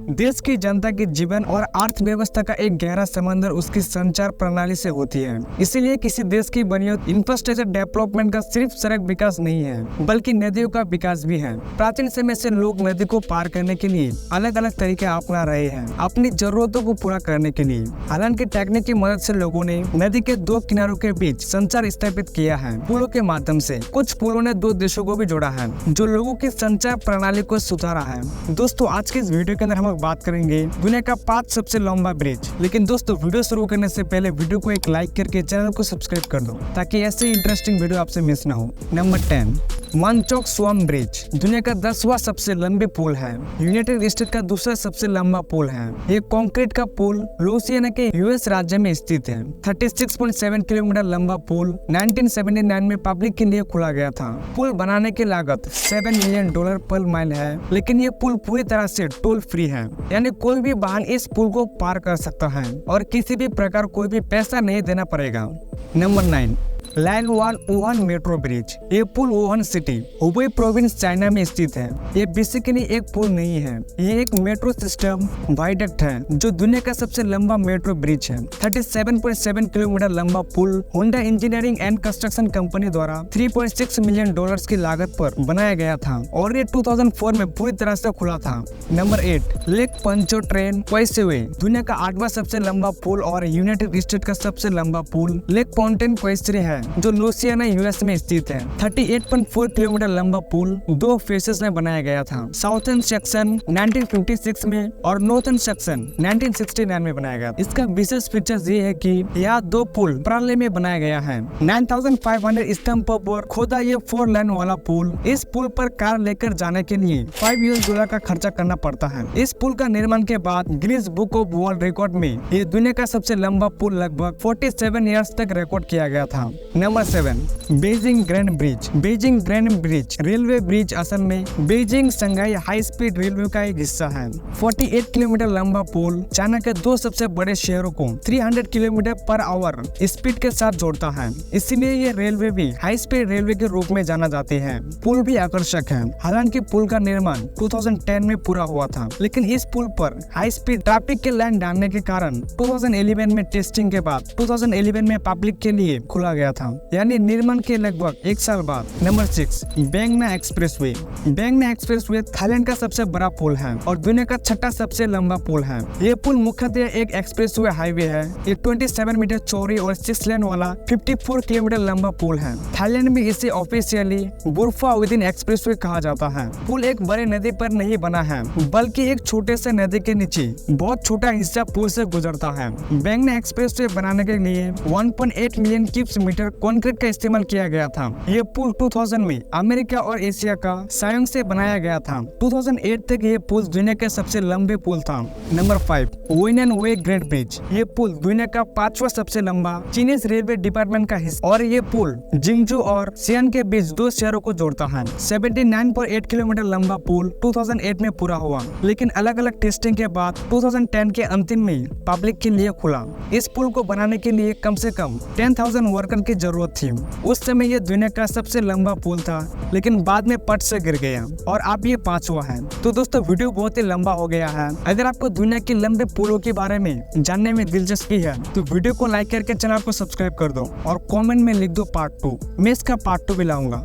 देश की जनता के जीवन और अर्थव्यवस्था का एक गहरा संबंध उसकी संचार प्रणाली से होती है। इसीलिए किसी देश की बुनियाद इंफ्रास्ट्रक्चर डेवलपमेंट का सिर्फ सड़क विकास नहीं है, बल्कि नदियों का विकास भी है। प्राचीन समय से लोग नदी को पार करने के लिए अलग अलग तरीके अपना रहे हैं, अपनी जरूरतों को पूरा करने के लिए। हालांकि टेक्निक की मदद से लोगों ने नदी के दो किनारों के बीच संचार स्थापित किया है पुलों के माध्यम से। कुछ पुलों ने दो देशों को भी जोड़ा है, जो लोगों की संचार प्रणाली को सुधारा है। दोस्तों, आज के इस वीडियो के अंदर हम बात करेंगे दुनिया का 5 सबसे लंबा ब्रिज। लेकिन दोस्तों, वीडियो शुरू करने से पहले वीडियो को एक लाइक करके चैनल को सब्सक्राइब कर दो, ताकि ऐसे इंटरेस्टिंग वीडियो आपसे मिस ना हो। नंबर 10, मनचोक स्वाम ब्रिज दुनिया का 10वां सबसे लंबे पुल है। यूनाइटेड स्टेट का दूसरा सबसे लंबा पुल है। ये कंक्रीट का पुल लुइसियाना के यूएस राज्य में स्थित है। 36.7 किलोमीटर लंबा पुल 1979 में पब्लिक के लिए खोला गया था। पुल बनाने की लागत $7 मिलियन पर माइल है, लेकिन ये पुल पूरी तरह से टोल फ्री है, यानी कोई भी वाहन इस पुल को पार कर सकता है और किसी भी प्रकार कोई भी पैसा नहीं देना पड़ेगा। नंबर 9, लैंगवान वुहान मेट्रो ब्रिज। ये पुल Wuhan city Hubei province China में स्थित है। ये बेसिकली एक पुल नहीं है, ये एक मेट्रो सिस्टम वायडक्ट है, जो दुनिया का सबसे लंबा मेट्रो ब्रिज है। 37.7 किलोमीटर लंबा पुल Honda engineering and construction company द्वारा $3.6 मिलियन की लागत पर बनाया गया था और ये 2004 में पूरी तरह से खुला था। नंबर 8, लेक पंचोट्रेन क्वेसेवे दुनिया का 8वां सबसे लंबा पुल और यूनाइटेड स्टेट का सबसे लंबा पुल लेक पॉन्टेन क्वेस्ट्रे है, जो लुइसियाना यूएस में स्थित है। 38.4 किलोमीटर लंबा पुल 2 फेसेस में बनाया गया था। साउथर्न सेक्शन 1956 में और नॉर्थर्न सेक्शन 1969 में बनाया गया। इसका विशेष फीचर्स ये है कि यह 2 पुल प्रणाली में बनाया गया है। 9500 स्तंभ पर खोदा ये 4 लाइन वाला पुल। इस पुल पर कार लेकर जाने के लिए $5 का खर्चा करना पड़ता है। इस पुल का निर्माण के बाद Guinness book of world record में ये दुनिया का सबसे लंबा पुल लगभग 47 ईयर्स तक रिकॉर्ड किया गया था। Number 7, Beijing grand bridge. Beijing grand bridge railway bridge असल में Beijing Shanghai high speed railway का एक हिस्सा है। 48 किलोमीटर लंबा पुल चाइना के 2 सबसे बड़े शहरों को 300 किलोमीटर पर आवर स्पीड के साथ जोड़ता है। इसीलिए ये रेलवे भी हाई स्पीड रेलवे के रूप में जाना जाती है। पुल भी आकर्षक है। हालांकि पुल का निर्माण 2010 में पूरा हुआ था, लेकिन इस पुल पर हाई स्पीड ट्रैफिक के लाइन डालने के कारण 2011 में टेस्टिंग के बाद 2011 में पब्लिक के लिए खोला गया था, यानी निर्माण के लगभग 1 साल बाद। Number 6, Bangna expressway. Bangna expressway Thailand का सबसे बड़ा पुल है और दुनिया का 6ठा सबसे लंबा पुल है। ये पुल मुख्यतः एक एक्सप्रेसवे हाईवे है। ये 27 मीटर चौड़ी और 6 लेन वाला 54 किलोमीटर लंबा पुल है। थाईलैंड में इसे ऑफिशियली बुरफा विदिन एक्सप्रेसवे कहा जाता है। पुल एक बड़े नदी पर नहीं बना है, बल्कि एक छोटे से नदी के नीचे बहुत छोटा हिस्सा पुल से गुजरता है। बैंगना एक्सप्रेसवे बनाने के लिए 1.8 मिलियन क्यूबिक मीटर कंक्रीट का इस्तेमाल किया गया था। ये पुल 2000 में अमेरिका और एशिया का संयोग से बनाया गया था। 2008 तक ये पुल दुनिया के सबसे लंबे पुल था। नंबर 5, वुइनन वे ग्रेट ब्रिज। ये पुल दुनिया का 5वां सबसे लंबा चीनीज रेलवे डिपार्टमेंट का हिस्सा और ये पुल जिंगजू और सियान के बीच 2 शहरों को जोड़ता है। 79.8 किलोमीटर लंबा पुल 2008 में पूरा हुआ, लेकिन अलग अलग टेस्टिंग के बाद 2010 के अंतिम में पब्लिक के लिए खुला। इस पुल को बनाने के लिए कम से कम 10,000 वर्कर की जरूरत थी। उस समय ये दुनिया का सबसे लंबा पुल था, लेकिन बाद में पट से गिर गया और अब ये 5वां है। तो दोस्तों, वीडियो बहुत ही लंबा हो गया है। अगर आपको दुनिया के लंबे पुलों के बारे में जानने में दिलचस्पी है, तो वीडियो को लाइक करके चैनल को सब्सक्राइब कर दो और कमेंट में लिख दो पार्ट 2। मैं इसका पार्ट 2 भी लाऊंगा।